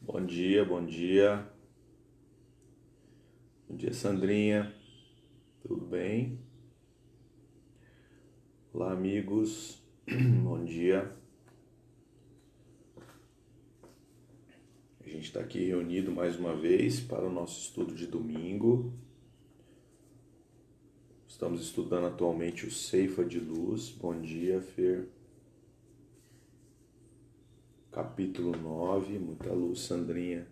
Bom dia, bom dia. Bom dia, Sandrinha. Tudo bem? Olá, amigos. Bom dia. A gente está aqui reunido mais uma vez para o nosso estudo de domingo. Estamos estudando atualmente o Ceifa de Luz. Bom dia, Fer. Capítulo 9, muita luz, Sandrinha.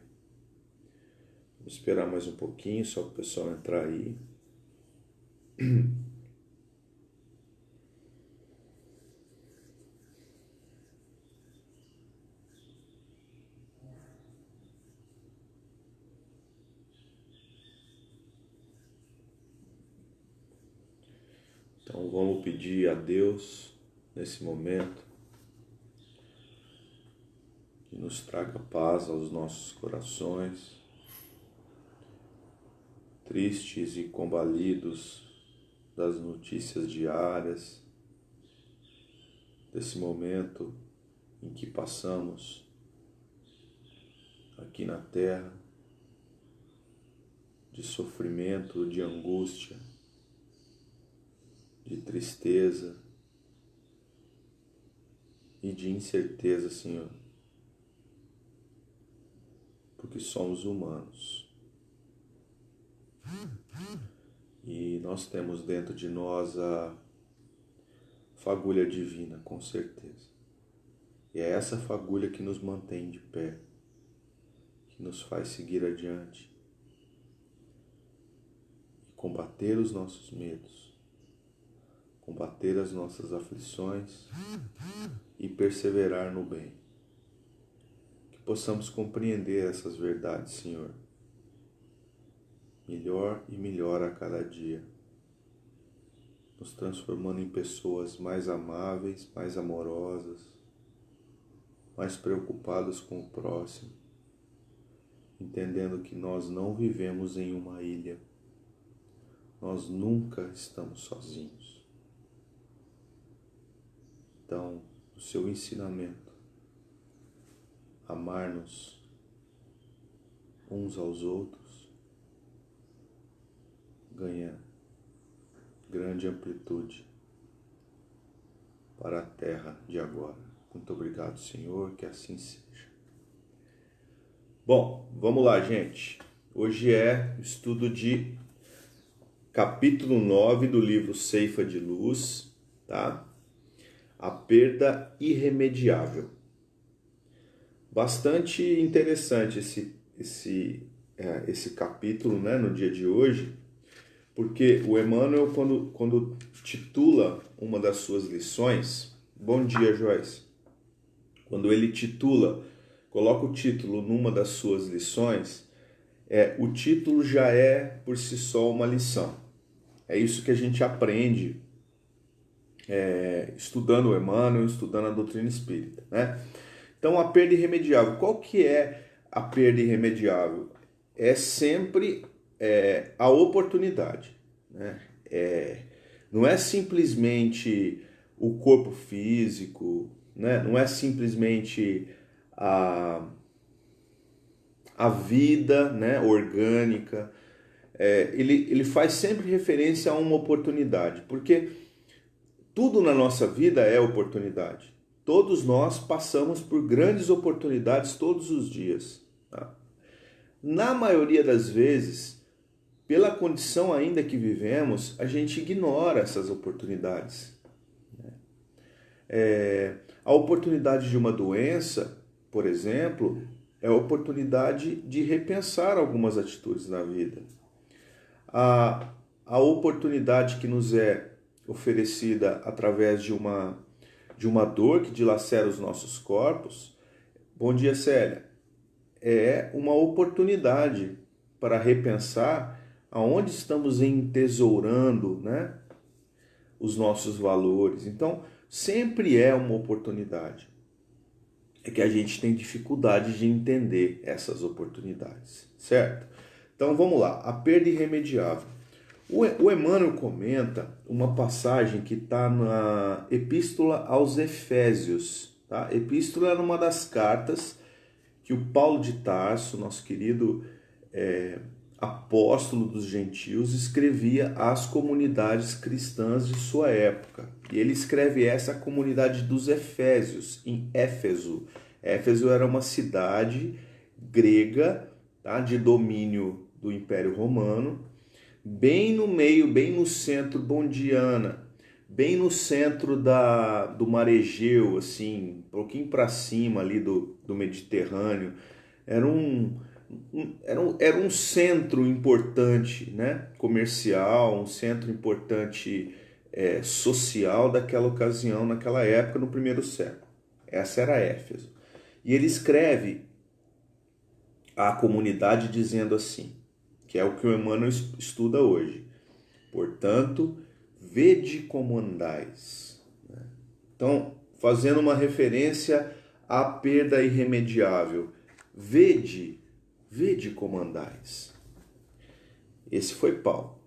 Vamos esperar mais um pouquinho só para o pessoal entrar aí. Então vamos pedir a Deus nesse momento que nos traga paz aos nossos corações, tristes e combalidos das notícias diárias, desse momento em que passamos aqui na Terra, de sofrimento, de angústia, de tristeza e de incerteza, Senhor, porque somos humanos e nós temos dentro de nós a fagulha divina, com certeza. E é essa fagulha que nos mantém de pé, que nos faz seguir adiante e combater os nossos medos, combater as nossas aflições e perseverar no bem. Que possamos compreender essas verdades, Senhor, melhor e melhor a cada dia, nos transformando em pessoas mais amáveis, mais amorosas, mais preocupadas com o próximo, entendendo que nós não vivemos em uma ilha, nós nunca estamos sozinhos. Então, o seu ensinamento, amar-nos uns aos outros, ganha grande amplitude para a terra de agora. Muito obrigado, Senhor, que assim seja. Bom, vamos lá, gente. Hoje é o estudo de capítulo 9 do livro Ceifa de Luz, tá? A perda irremediável. Bastante interessante esse capítulo, né, no dia de hoje, porque o Emmanuel, quando titula uma das suas lições, bom dia, Joyce, quando ele coloca o título numa das suas lições, o título já é por si só uma lição. É isso que a gente aprende estudando o Emmanuel, estudando a doutrina espírita, né? Então, a perda irremediável. Qual que é a perda irremediável? É sempre a oportunidade, né? Não é simplesmente o corpo físico, né? Não é simplesmente a vida, né, orgânica. Ele faz sempre referência a uma oportunidade, porque tudo na nossa vida é oportunidade. Todos nós passamos por grandes oportunidades todos os dias, tá? Na maioria das vezes, pela condição ainda que vivemos, a gente ignora essas oportunidades. A oportunidade de uma doença, por exemplo, é a oportunidade de repensar algumas atitudes na vida. A oportunidade que nos é oferecida através de uma dor que dilacera os nossos corpos, bom dia, Célia, é uma oportunidade para repensar aonde estamos entesourando, né, os nossos valores. Então, sempre é uma oportunidade. É que a gente tem dificuldade de entender essas oportunidades, certo? Então, vamos lá. A perda irremediável. O Emmanuel comenta uma passagem que está na Epístola aos Efésios. Tá? Epístola é uma das cartas que o Paulo de Tarso, nosso querido apóstolo dos gentios, escrevia às comunidades cristãs de sua época. E ele escreve essa comunidade dos Efésios, em Éfeso. Éfeso era uma cidade grega, tá, de domínio do Império Romano, bem no meio, bem no centro, bom dia, Ana, bem no centro do Mar Egeu, assim, um pouquinho para cima ali do Mediterrâneo. Era um centro importante, né, comercial, um centro importante social daquela ocasião, naquela época, no primeiro século. Essa era Éfeso. E ele escreve à comunidade dizendo assim, que é o que o Emmanuel estuda hoje: portanto, vede como andais. Então, fazendo uma referência à perda irremediável, vede como andais. Esse foi Paulo.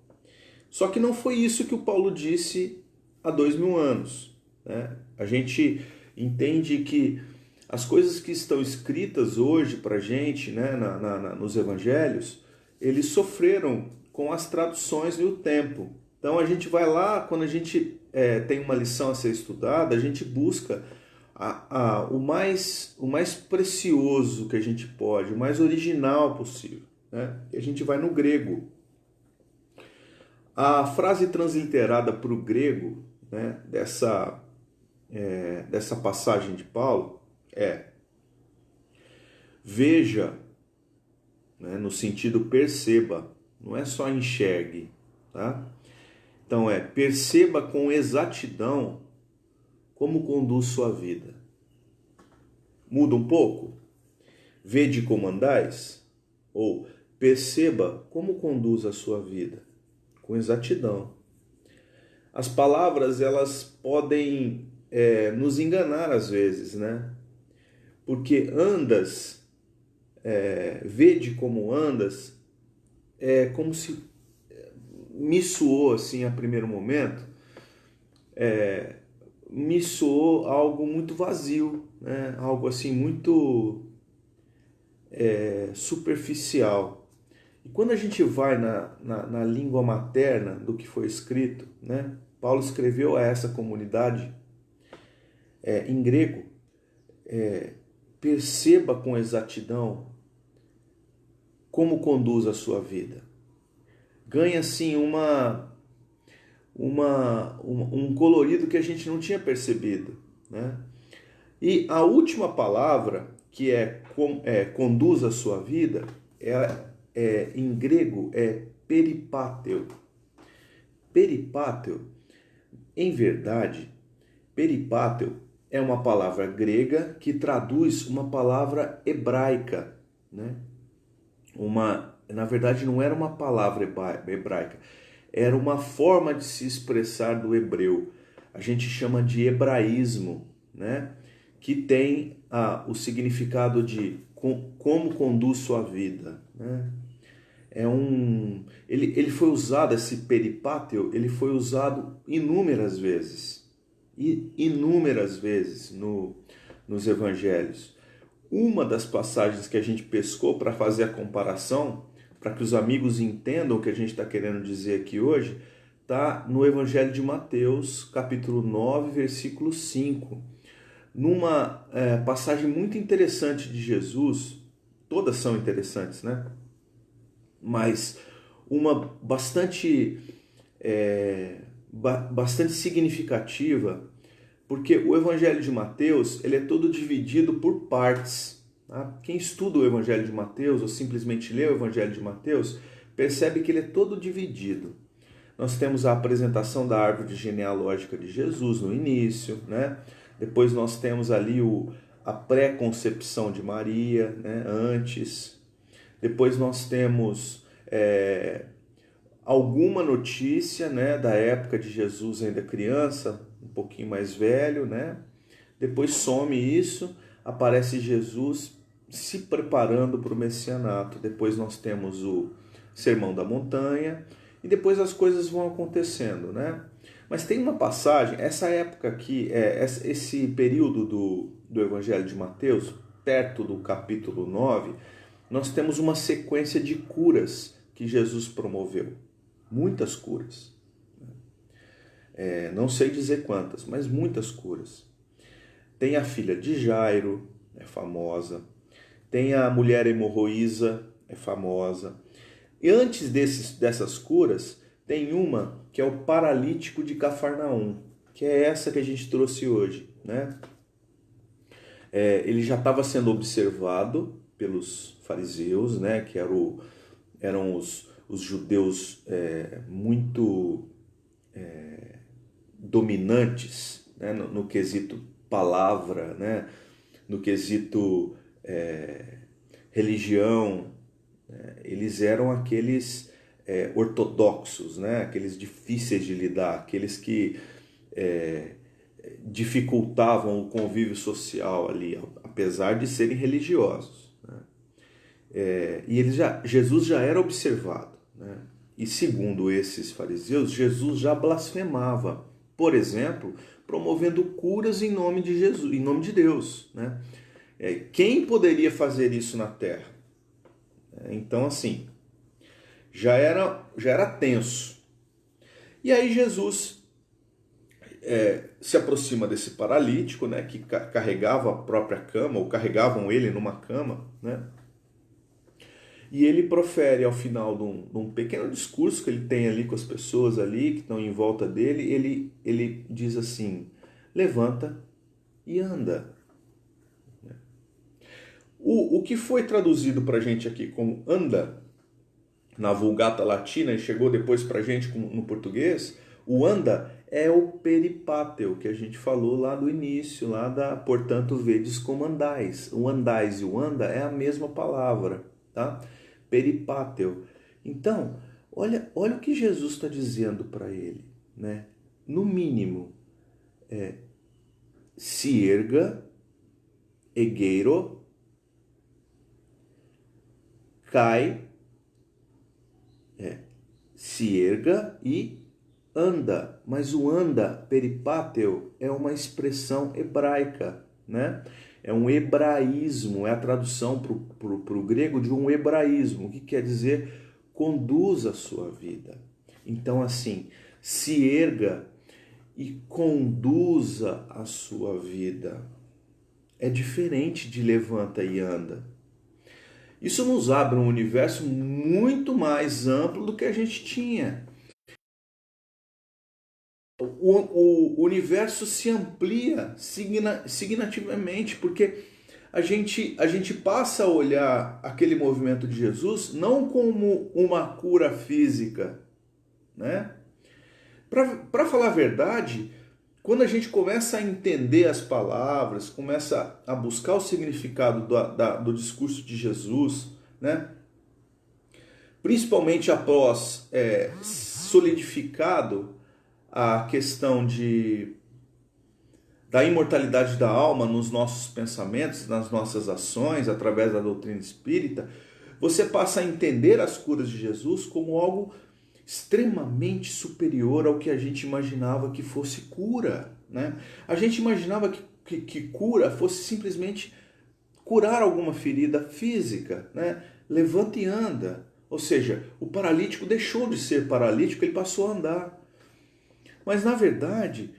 Só que não foi isso que o Paulo disse há 2000 anos, né? A gente entende que as coisas que estão escritas hoje para a gente, né, nos evangelhos, eles sofreram com as traduções e o tempo. Então a gente vai lá, quando a gente tem uma lição a ser estudada, a gente busca o mais precioso que a gente pode, o mais original possível, né? E a gente vai no grego. A frase transliterada para o grego, né, dessa passagem de Paulo é: veja, né, no sentido perceba, não é só enxergue, tá? Então perceba com exatidão como conduz sua vida. Muda um pouco? Vede como andais? Ou perceba como conduz a sua vida, com exatidão. As palavras, elas podem nos enganar às vezes, né? Porque andas, vede como andas, como se me soou assim a primeiro momento, me soou algo muito vazio, né? Algo assim muito superficial. E quando a gente vai na língua materna do que foi escrito, né? Paulo escreveu a essa comunidade em grego, perceba com exatidão como conduz a sua vida. Ganha assim um colorido que a gente não tinha percebido, né? E a última palavra, que conduz a sua vida, em grego é peripáteo. Peripáteo, em verdade, peripáteo é uma palavra grega que traduz uma palavra hebraica, né? Na verdade, não era uma palavra hebraica, era uma forma de se expressar do hebreu. A gente chama de hebraísmo, né? Que tem o significado de como conduz sua vida, né? Ele foi usado, esse peripáteo, ele foi usado inúmeras vezes nos evangelhos. Uma das passagens que a gente pescou para fazer a comparação, para que os amigos entendam o que a gente está querendo dizer aqui hoje, está no Evangelho de Mateus, capítulo 9, versículo 5. Numa passagem muito interessante de Jesus, todas são interessantes, né? Mas uma bastante significativa, porque o Evangelho de Mateus ele é todo dividido por partes. Tá? Quem estuda o Evangelho de Mateus, ou simplesmente lê o Evangelho de Mateus, percebe que ele é todo dividido. Nós temos a apresentação da árvore genealógica de Jesus no início, né? Depois nós temos ali a pré-concepção de Maria, né? Antes. Depois nós temos alguma notícia, né, da época de Jesus ainda criança, um pouquinho mais velho, né? Depois some isso, aparece Jesus se preparando para o messianato. Depois nós temos o Sermão da Montanha e depois as coisas vão acontecendo, né? Mas tem uma passagem, essa época aqui, esse período do Evangelho de Mateus, perto do capítulo 9, nós temos uma sequência de curas que Jesus promoveu. Muitas curas. Não sei dizer quantas, mas muitas curas. Tem a filha de Jairo, é famosa. Tem a mulher hemorroísa, é famosa. E antes dessas curas, tem uma que é o paralítico de Cafarnaum, que é essa que a gente trouxe hoje, né? Ele já estava sendo observado pelos fariseus, né? Que eram os judeus muito dominantes, né? No quesito palavra, né? No quesito religião. Eles eram aqueles ortodoxos, né? Aqueles difíceis de lidar, aqueles que dificultavam o convívio social ali, apesar de serem religiosos, né? E Jesus já era observado, né? E segundo esses fariseus, Jesus já blasfemava, por exemplo, promovendo curas em nome de Jesus, em nome de Deus, né? Quem poderia fazer isso na terra? Então, assim, já era tenso. E aí Jesus se aproxima desse paralítico, né, que carregava a própria cama, ou carregavam ele numa cama, né? E ele profere ao final de um pequeno discurso que ele tem ali com as pessoas ali que estão em volta dele, ele diz assim: levanta e anda. O que foi traduzido para a gente aqui como anda, na Vulgata Latina, e chegou depois para a gente no português, o anda é o peripáteo, que a gente falou lá do início, lá da portanto vedes como andais. O andais e o anda é a mesma palavra, tá? Peripáteo. Então, olha o que Jesus está dizendo para ele, né? No mínimo, se erga, egeiro, cai, se erga e anda. Mas o anda, peripáteo, é uma expressão hebraica, né? É um hebraísmo, é a tradução para o grego de um hebraísmo, o que quer dizer conduza a sua vida. Então, assim, se erga e conduza a sua vida. É diferente de levanta e anda. Isso nos abre um universo muito mais amplo do que a gente tinha. O universo se amplia significativamente, porque a gente passa a olhar aquele movimento de Jesus não como uma cura física, né? Para falar a verdade, quando a gente começa a entender as palavras, começa a buscar o significado do discurso de Jesus, né? Principalmente após solidificado a questão da imortalidade da alma nos nossos pensamentos, nas nossas ações, através da doutrina espírita, você passa a entender as curas de Jesus como algo extremamente superior ao que a gente imaginava que fosse cura, né? A gente imaginava que cura fosse simplesmente curar alguma ferida física, né? Levanta e anda. Ou seja, o paralítico deixou de ser paralítico, ele passou a andar. Mas na verdade,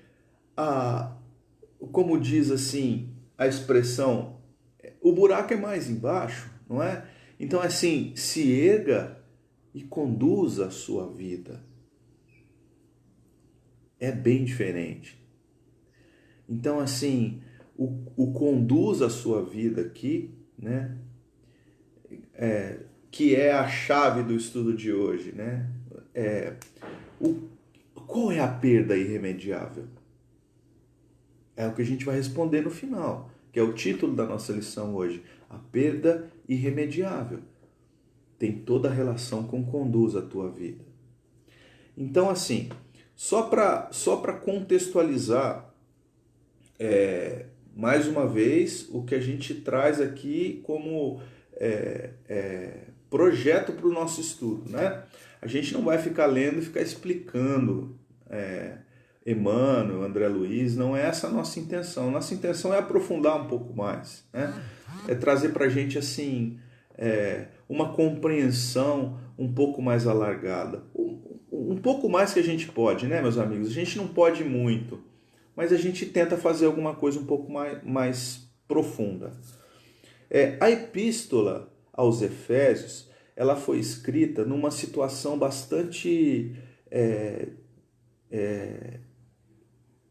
como diz assim a expressão, o buraco é mais embaixo, não é? Então assim, se erga e conduza a sua vida. É bem diferente. Então assim, o conduz a sua vida aqui, né? Que é a chave do estudo de hoje, né? Qual é a perda irremediável? É o que a gente vai responder no final, que é o título da nossa lição hoje. A perda irremediável tem toda a relação com conduz a tua vida. Então, assim, só para contextualizar, mais uma vez, o que a gente traz aqui como projeto para o nosso estudo, né? A gente não vai ficar lendo e ficar explicando Emmanuel, André Luiz, não é essa a nossa intenção. Nossa intenção é aprofundar um pouco mais, né? É trazer para a gente assim uma compreensão um pouco mais alargada, um pouco mais que a gente pode, né, meus amigos? A gente não pode muito, mas a gente tenta fazer alguma coisa um pouco mais profunda. A epístola aos Efésios, ela foi escrita numa situação bastante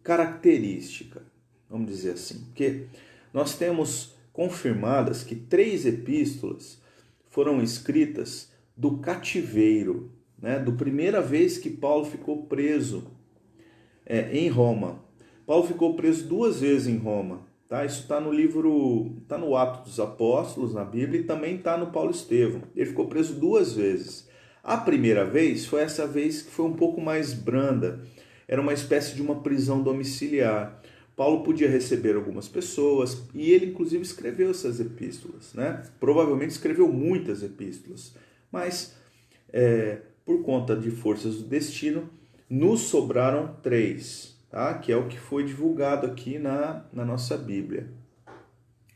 característica, vamos dizer assim, porque nós temos confirmadas que 3 epístolas foram escritas do cativeiro, né, do primeira vez que Paulo ficou preso em Roma. Paulo ficou preso 2 vezes em Roma, tá? Isso está no livro, está no Atos dos Apóstolos, na Bíblia, e também está no Paulo Estevão. Ele ficou preso 2 vezes. A primeira vez foi essa vez que foi um pouco mais branda, era uma espécie de uma prisão domiciliar. Paulo podia receber algumas pessoas e ele inclusive escreveu essas epístolas, né? Provavelmente escreveu muitas epístolas, mas por conta de forças do destino, nos sobraram 3, tá? Que é o que foi divulgado aqui na nossa Bíblia.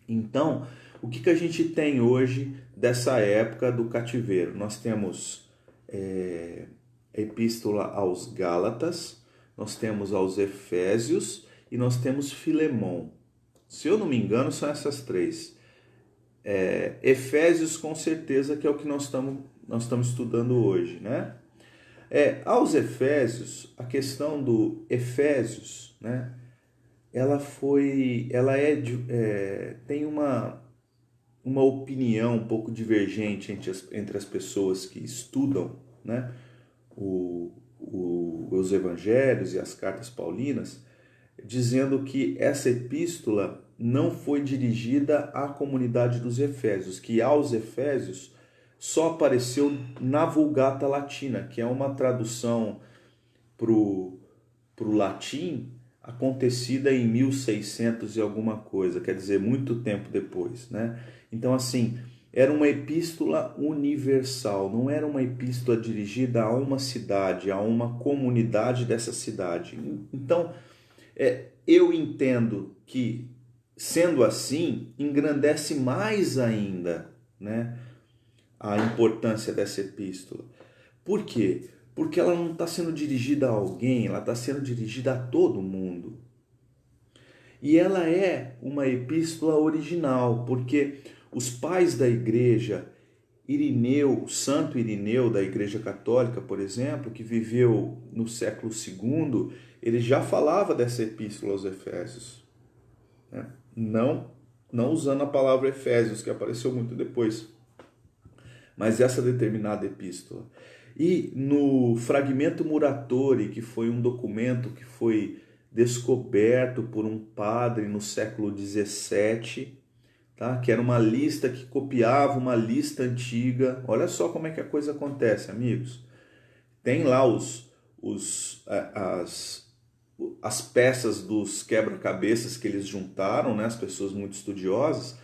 Então, o que a gente tem hoje dessa época do cativeiro? Nós temos a epístola aos Gálatas, nós temos aos Efésios e nós temos Filemon. Se eu não me engano, são essas 3. Efésios, com certeza, que é o que nós estamos estudando hoje, né? Aos Efésios, a questão do Efésios, né? Ela tem uma opinião um pouco divergente entre as pessoas que estudam, né? Os evangelhos e as cartas paulinas, dizendo que essa epístola não foi dirigida à comunidade dos Efésios, que aos Efésios só apareceu na Vulgata Latina, que é uma tradução para o latim acontecida em 1600 e alguma coisa, quer dizer, muito tempo depois, né? Então, assim, era uma epístola universal, não era uma epístola dirigida a uma cidade, a uma comunidade dessa cidade. Então, eu entendo que, sendo assim, engrandece mais ainda, né, a importância dessa epístola. Por quê? Porque ela não está sendo dirigida a alguém, ela está sendo dirigida a todo mundo. E ela é uma epístola original, porque os pais da igreja, Irineu, Santo Irineu da Igreja Católica, por exemplo, que viveu no século II, ele já falava dessa epístola aos Efésios, né? Não usando a palavra Efésios, que apareceu muito depois, mas essa determinada epístola. E no Fragmento Muratori, que foi um documento que foi descoberto por um padre no século XVII, tá? Que era uma lista que copiava uma lista antiga. Olha só como é que a coisa acontece, amigos. Tem lá as peças dos quebra-cabeças que eles juntaram, né? As pessoas muito estudiosas,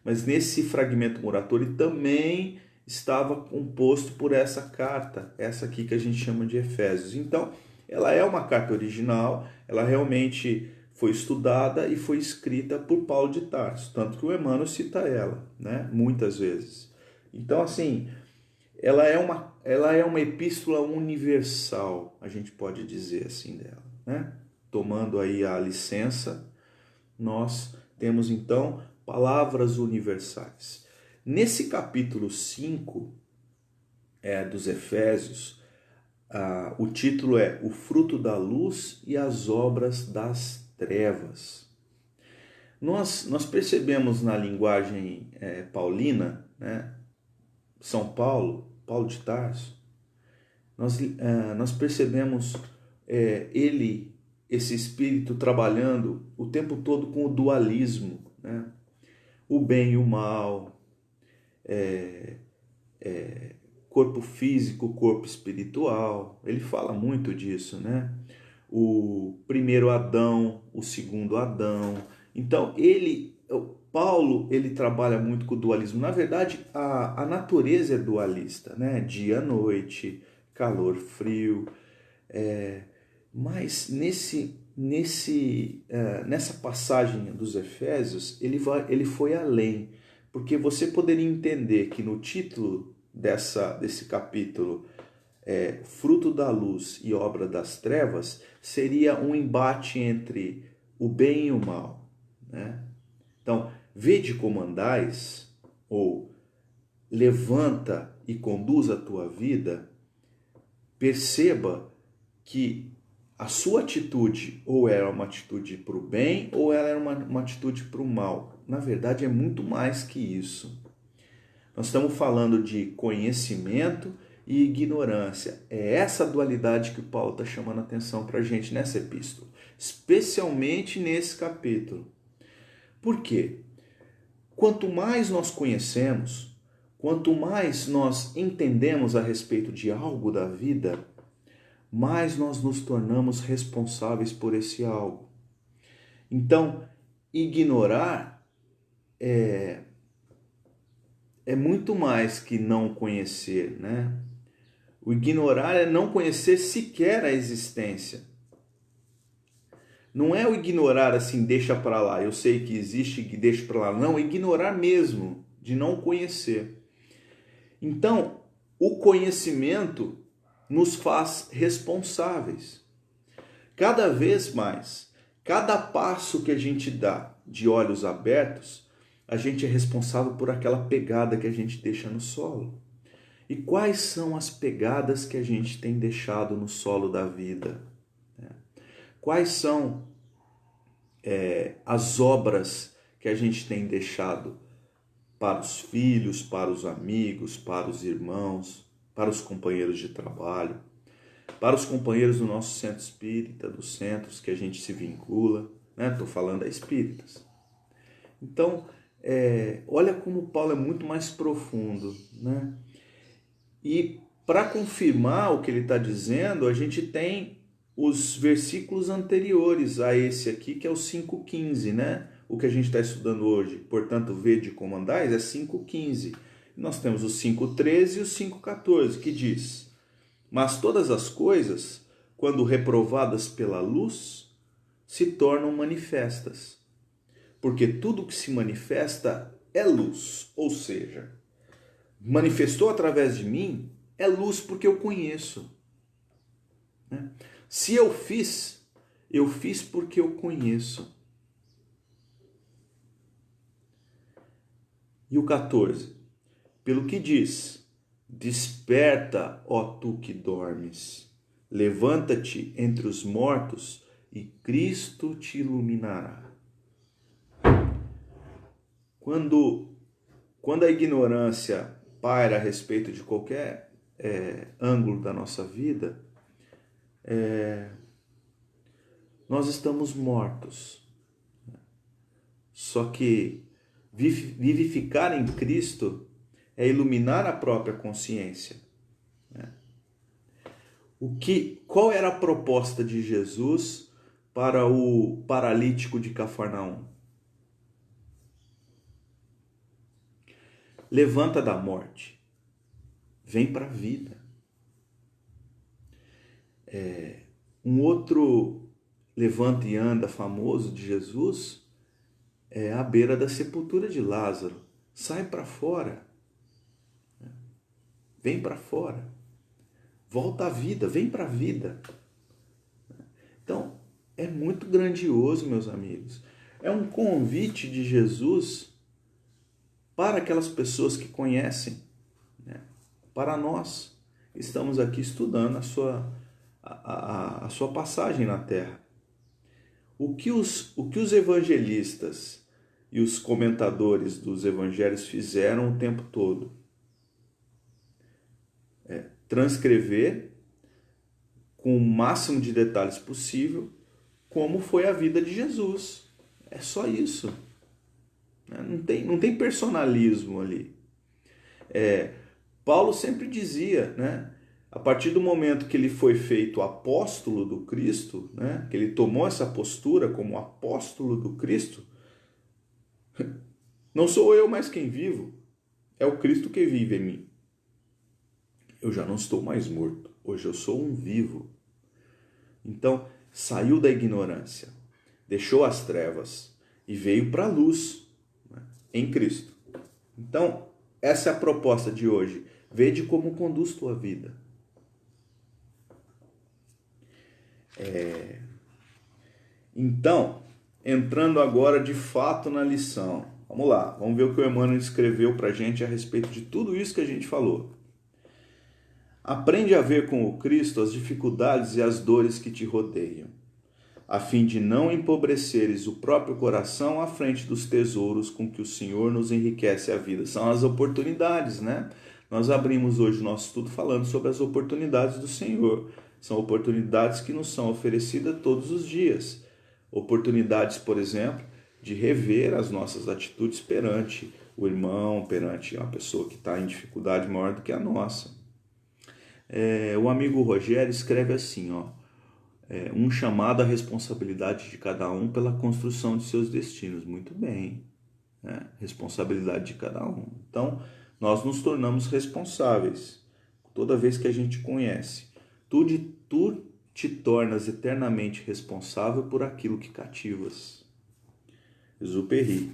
mas nesse Fragmento Muratori também estava composto por essa carta, essa aqui que a gente chama de Efésios. Então, ela é uma carta original, ela realmente foi estudada e foi escrita por Paulo de Tarso, tanto que o Emmanuel cita ela, né, muitas vezes. Então, assim, ela é uma epístola universal, a gente pode dizer assim dela, né? Tomando aí a licença, nós temos então palavras universais. Nesse capítulo 5 dos Efésios, o título é O Fruto da Luz e as Obras das Trevas. Nós percebemos na linguagem paulina, né, São Paulo, Paulo de Tarso, nós percebemos esse espírito trabalhando o tempo todo com o dualismo, né? O bem e o mal, corpo físico, corpo espiritual. Ele fala muito disso, né? O primeiro Adão, o segundo Adão. Então, Paulo, ele trabalha muito com o dualismo. Na verdade, a natureza é dualista, né? Dia, noite, calor, frio. Mas nessa passagem dos Efésios, ele foi além, porque você poderia entender que no título desse capítulo, fruto da luz e obra das trevas, seria um embate entre o bem e o mal, né? Então, vede como andais, ou levanta e conduz a tua vida, perceba que a sua atitude ou era uma atitude para o bem ou ela era uma atitude para o mal. Na verdade, é muito mais que isso. Nós estamos falando de conhecimento e ignorância. É essa dualidade que o Paulo está chamando a atenção para a gente nessa epístola, especialmente nesse capítulo. Por quê? Quanto mais nós conhecemos, quanto mais nós entendemos a respeito de algo da vida, mais nós nos tornamos responsáveis por esse algo. Então, ignorar é muito mais que não conhecer, né? O ignorar é não conhecer sequer a existência. Não é o ignorar assim, deixa para lá, eu sei que existe e deixa para lá. Não, é ignorar mesmo, de não conhecer. Então, o conhecimento nos faz responsáveis. Cada vez mais, cada passo que a gente dá de olhos abertos, a gente é responsável por aquela pegada que a gente deixa no solo. E quais são as pegadas que a gente tem deixado no solo da vida? Quais são as obras que a gente tem deixado para os filhos, para os amigos, para os irmãos, para os companheiros de trabalho, para os companheiros do nosso centro espírita, dos centros que a gente se vincula, né? Estou falando a espíritas. Então, olha como Paulo é muito mais profundo, né? E para confirmar o que ele está dizendo, a gente tem os versículos anteriores a esse aqui, que é o 5,15, né? O que a gente está estudando hoje, portanto, vede como andais, é 5,15. Nós temos o 5,13 e o 5,14, que diz: mas todas as coisas, quando reprovadas pela luz, se tornam manifestas. Porque tudo que se manifesta é luz, ou seja, manifestou através de mim, é luz porque eu conheço. Se eu fiz porque eu conheço. E o 14, pelo que diz: desperta, ó tu que dormes, levanta-te entre os mortos e Cristo te iluminará. Quando a ignorância paira a respeito de qualquer ângulo da nossa vida, nós estamos mortos. Só que vivificar em Cristo é iluminar a própria consciência. Qual era a proposta de Jesus para o paralítico de Cafarnaum? Levanta da morte, vem para a vida. Um outro levanta e anda famoso de Jesus é à beira da sepultura de Lázaro. Sai para fora, vem para fora, volta à vida, vem para a vida. Então, é muito grandioso, meus amigos. É um convite de Jesus para aquelas pessoas que conhecem, né? Para nós, estamos aqui estudando a sua passagem na Terra. O que os evangelistas e os comentadores dos evangelhos fizeram o tempo todo? Transcrever com o máximo de detalhes possível como foi a vida de Jesus. É só isso. Não tem personalismo ali. Paulo sempre dizia, né? A partir do momento que ele foi feito apóstolo do Cristo, né? Que ele tomou essa postura como apóstolo do Cristo, não sou eu mais quem vivo, é o Cristo que vive em mim. Eu já não estou mais morto, hoje eu sou um vivo. Então, saiu da ignorância, deixou as trevas e veio para a luz, né, em Cristo. Então, essa é a proposta de hoje. Vede como conduz tua vida. Então, entrando agora de fato na lição. Vamos lá, vamos ver o que o Emmanuel escreveu para a gente a respeito de tudo isso que a gente falou. Aprende a ver com o Cristo as dificuldades e as dores que te rodeiam, a fim de não empobreceres o próprio coração à frente dos tesouros com que o Senhor nos enriquece a vida. São as oportunidades, né? Nós abrimos hoje o nosso estudo falando sobre as oportunidades do Senhor. São oportunidades que nos são oferecidas todos os dias. Oportunidades, por exemplo, de rever as nossas atitudes perante o irmão, perante uma pessoa que está em dificuldade maior do que a nossa. O amigo Rogério escreve assim, um chamado à responsabilidade de cada um pela construção de seus destinos. Muito bem, né? Responsabilidade de cada um. Então, nós nos tornamos responsáveis toda vez que a gente conhece. Tu te tornas eternamente responsável por aquilo que cativas. Exupéry.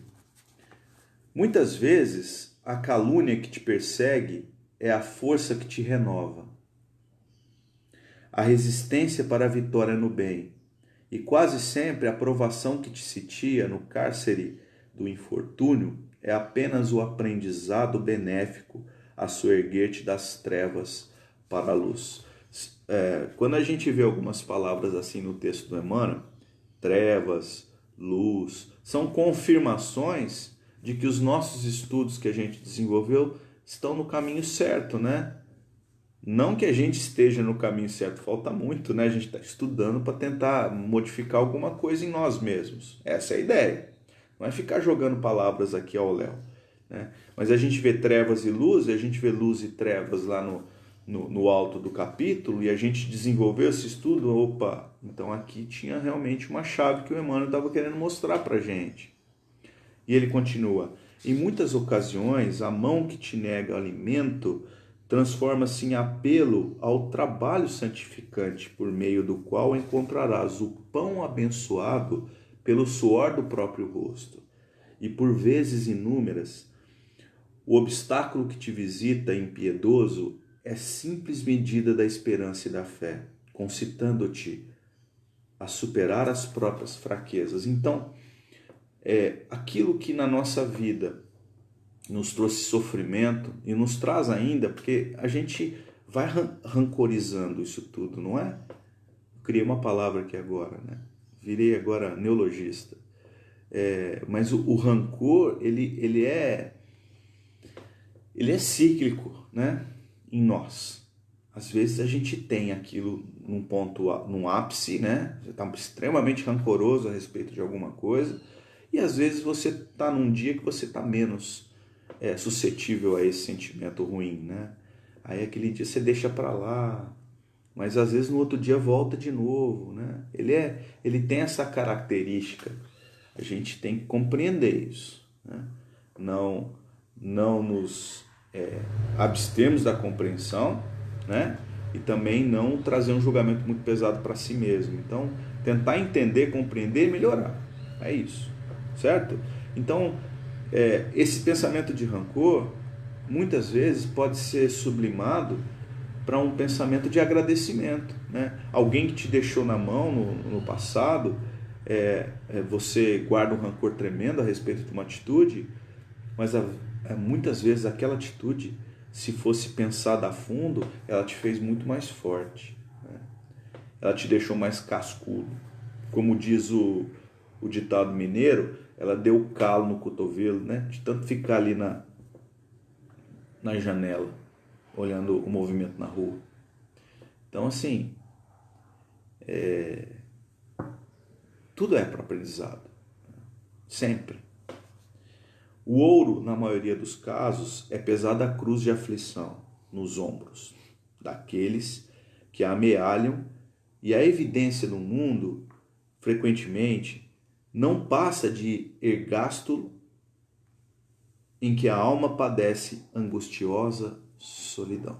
Muitas vezes, a calúnia que te persegue é a força que te renova. A resistência para a vitória no bem, e quase sempre a provação que te sitia no cárcere do infortúnio é apenas o aprendizado benéfico a soerguer-te das trevas para a luz. Quando a gente vê algumas palavras assim no texto do Emmanuel, trevas, luz, são confirmações de que os nossos estudos que a gente desenvolveu estão no caminho certo, né? Não que a gente esteja no caminho certo, falta muito, né? A gente está estudando para tentar modificar alguma coisa em nós mesmos. Essa é a ideia. Não é ficar jogando palavras aqui ao léu, né? Mas a gente vê trevas e luz, e a gente vê luz e trevas lá no alto do capítulo, e a gente desenvolveu esse estudo. Opa, então aqui tinha realmente uma chave que o Emmanuel estava querendo mostrar para a gente. E ele continua: em muitas ocasiões, a mão que te nega alimento transforma-se em apelo ao trabalho santificante, por meio do qual encontrarás o pão abençoado pelo suor do próprio rosto. E por vezes inúmeras, o obstáculo que te visita, impiedoso, é simples medida da esperança e da fé, concitando-te a superar as próprias fraquezas. Então, aquilo que na nossa vida nos trouxe sofrimento e nos traz ainda, porque a gente vai rancorizando isso tudo, não é? Eu criei uma palavra aqui agora, né? Virei agora neologista. Mas o rancor, ele é cíclico, né? Em nós. Às vezes a gente tem aquilo num ápice, né? Você está extremamente rancoroso a respeito de alguma coisa, e às vezes você está num dia que você está menos suscetível a esse sentimento ruim, né? Aí aquele dia você deixa para lá, mas às vezes no outro dia volta de novo, né? Ele tem essa característica. A gente tem que compreender isso, né? Não nos abstermos da compreensão, né? E também não trazer um julgamento muito pesado para si mesmo. Então, tentar entender, compreender e melhorar. É isso, certo? Então, esse pensamento de rancor, muitas vezes, pode ser sublimado para um pensamento de agradecimento, né? Alguém que te deixou na mão no passado, você guarda um rancor tremendo a respeito de uma atitude, mas muitas vezes aquela atitude, se fosse pensada a fundo, ela te fez muito mais forte, né? Ela te deixou mais cascudo. Como diz o ditado mineiro, ela deu calo no cotovelo, né? De tanto ficar ali na janela, olhando o movimento na rua. Então, assim, tudo é para aprendizado, sempre. O ouro, na maioria dos casos, é pesada cruz de aflição nos ombros daqueles que a amealham, e a evidência no mundo, frequentemente, não passa de ergástulo em que a alma padece angustiosa solidão.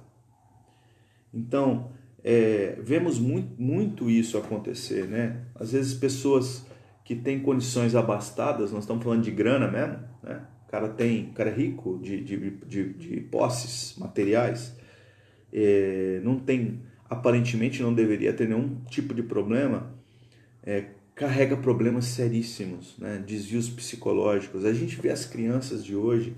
Então, vemos muito isso acontecer, né? Às vezes pessoas que têm condições abastadas, nós estamos falando de grana mesmo, né? O cara é rico de posses materiais, aparentemente não deveria ter nenhum tipo de problema, carrega problemas seríssimos, né? Desvios psicológicos. A gente vê as crianças de hoje,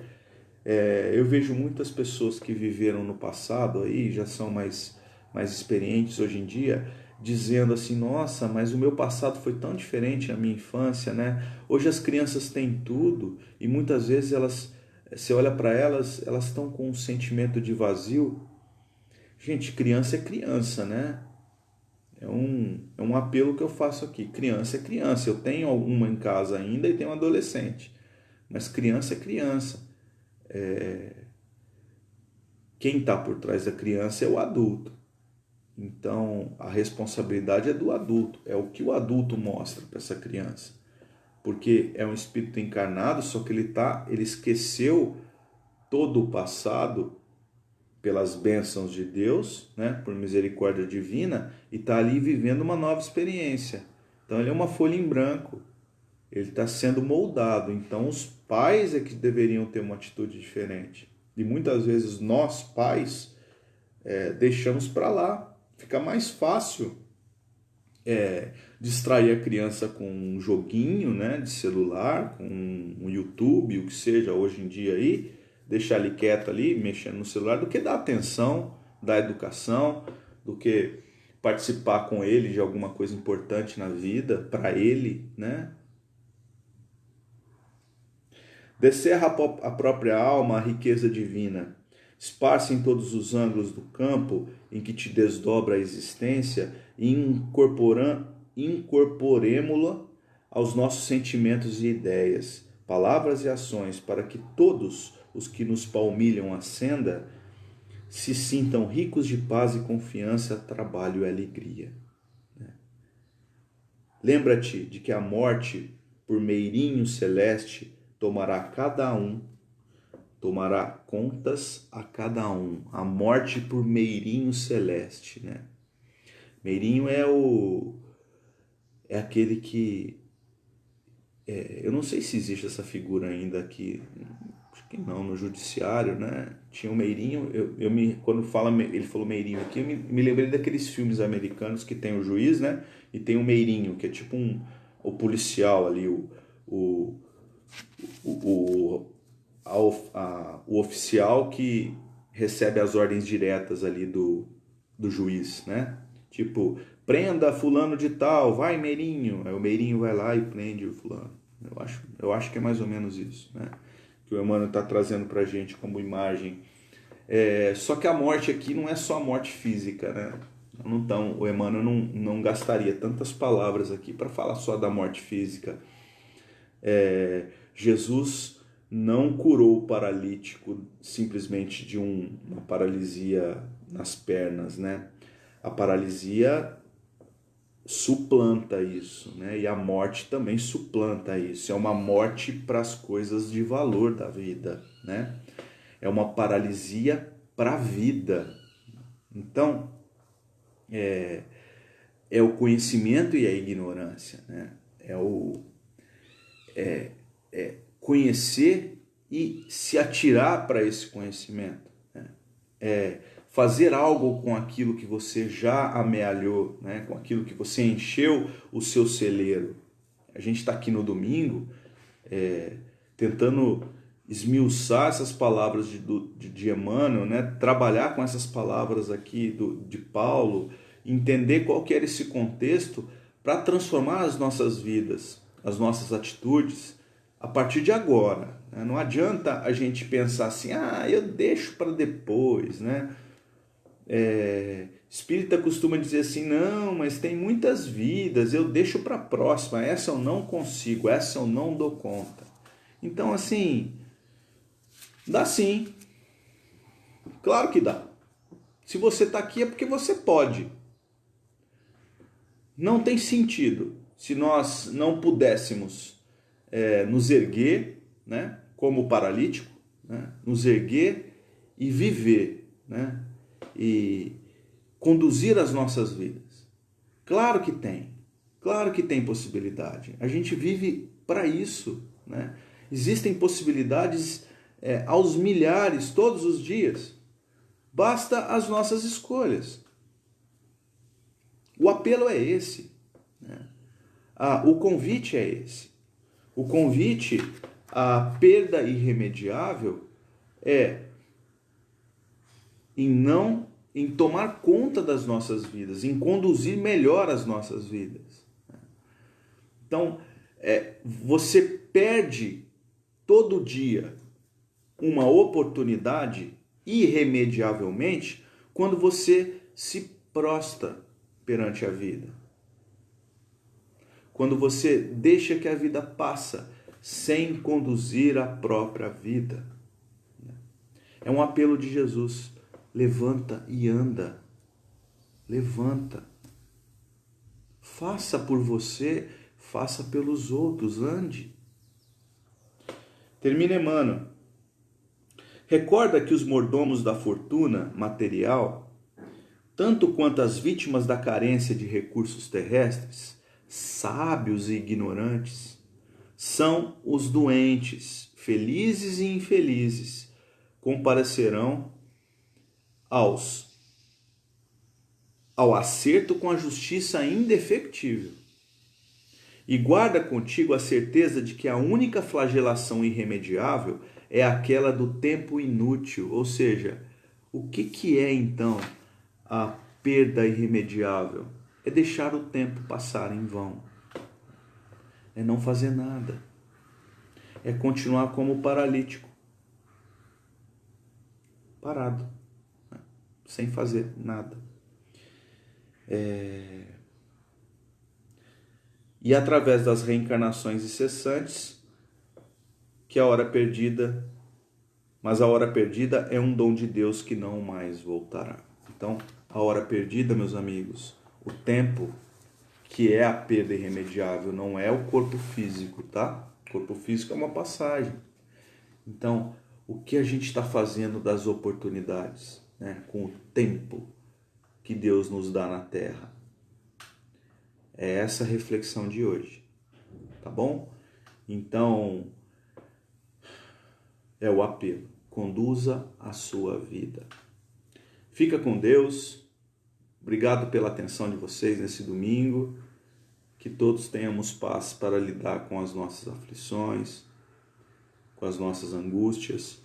eu vejo muitas pessoas que viveram no passado, aí já são mais experientes hoje em dia, dizendo assim, nossa, mas o meu passado foi tão diferente na minha infância, né? Hoje as crianças têm tudo e muitas vezes você olha para elas, elas estão com um sentimento de vazio. Gente, criança é criança, né? É um apelo que eu faço aqui. Criança é criança. Eu tenho uma em casa ainda e tenho um adolescente. Mas criança é criança. Quem está por trás da criança é o adulto. Então, a responsabilidade é do adulto. É o que o adulto mostra para essa criança. Porque é um espírito encarnado, só que ele esqueceu todo o passado pelas bênçãos de Deus, né, por misericórdia divina, e está ali vivendo uma nova experiência. Então ele é uma folha em branco, ele está sendo moldado. Então os pais é que deveriam ter uma atitude diferente. E muitas vezes nós, pais, deixamos para lá. Fica mais fácil distrair a criança com um joguinho, né, de celular, com um YouTube, o que seja hoje em dia aí, deixar ele quieto ali, mexendo no celular, do que dar atenção, dar educação, do que participar com ele de alguma coisa importante na vida, para ele, né? Descerra a própria alma a riqueza divina, esparce em todos os ângulos do campo em que te desdobra a existência e incorporemo-la aos nossos sentimentos e ideias, palavras e ações, para que todos os que nos palmilham a senda se sintam ricos de paz e confiança, trabalho e alegria. Lembra-te de que a morte, por meirinho celeste, tomará contas a cada um. A morte por meirinho celeste, né? Meirinho é aquele que... eu não sei se existe essa figura ainda aqui, acho que não, no judiciário, né? Tinha o meirinho, quando ele falou meirinho aqui, eu me lembrei daqueles filmes americanos que tem o juiz, né? E tem o meirinho, que é tipo o policial ali, o oficial que recebe as ordens diretas ali do juiz, né? Tipo, prenda fulano de tal, vai Meirinho. Aí o Meirinho vai lá e prende o fulano. Eu acho que é mais ou menos isso, né? Que o Emmanuel está trazendo pra gente como imagem. Só que a morte aqui não é só a morte física, né? Então, o Emmanuel não gastaria tantas palavras aqui para falar só da morte física. Jesus não curou o paralítico simplesmente de uma paralisia nas pernas, né? A paralisia suplanta isso, né? E a morte também suplanta isso. É uma morte para as coisas de valor da vida, né? É uma paralisia para a vida. Então, é o conhecimento e a ignorância, né? Conhecer e se atirar para esse conhecimento, né? Fazer algo com aquilo que você já amealhou, né? Com aquilo que você encheu o seu celeiro. A gente está aqui no domingo tentando esmiuçar essas palavras de Emmanuel, né? Trabalhar com essas palavras aqui de Paulo, entender qual que era esse contexto para transformar as nossas vidas, as nossas atitudes, a partir de agora. Né? Não adianta a gente pensar assim, eu deixo para depois, né? Espírita costuma dizer assim, não, mas tem muitas vidas, eu deixo para a próxima, essa eu não consigo, essa eu não dou conta. Então, assim, dá sim, claro que dá. Se você está aqui é porque você pode. Não tem sentido se nós não pudéssemos nos erguer, né, como paralítico, né, nos erguer e viver, né, e conduzir as nossas vidas? Claro que tem possibilidade. A gente vive para isso, né? Existem possibilidades aos milhares todos os dias. Basta as nossas escolhas. O apelo é esse, né? O convite é esse. O convite à perda irremediável é em tomar conta das nossas vidas, em conduzir melhor as nossas vidas. Então, você perde todo dia uma oportunidade irremediavelmente quando você se prostra perante a vida. Quando você deixa que a vida passa sem conduzir a própria vida. É um apelo de Jesus. Levanta e anda. Levanta. Faça por você, faça pelos outros, ande. Termina Emmanuel. Recorda que os mordomos da fortuna material, tanto quanto as vítimas da carência de recursos terrestres, sábios e ignorantes, são os doentes, felizes e infelizes, comparecerão ao acerto com a justiça indefectível. E guarda contigo a certeza de que a única flagelação irremediável é aquela do tempo inútil. Ou seja, o que é então a perda irremediável? É deixar o tempo passar em vão. É não fazer nada. É continuar como paralítico. Parado. Sem fazer nada. E através das reencarnações incessantes, que a hora perdida, mas a hora perdida é um dom de Deus que não mais voltará. Então, a hora perdida, meus amigos, o tempo que é a perda irremediável, não é o corpo físico, tá? O corpo físico é uma passagem. Então, o que a gente está fazendo das oportunidades, né? Com o tempo que Deus nos dá na Terra? É essa a reflexão de hoje, tá bom? Então, é o apelo. Conduza a sua vida. Fica com Deus. Obrigado pela atenção de vocês nesse domingo. Que todos tenhamos paz para lidar com as nossas aflições, com as nossas angústias,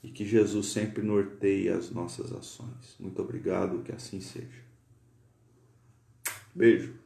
e que Jesus sempre norteie as nossas ações. Muito obrigado, que assim seja. Beijo.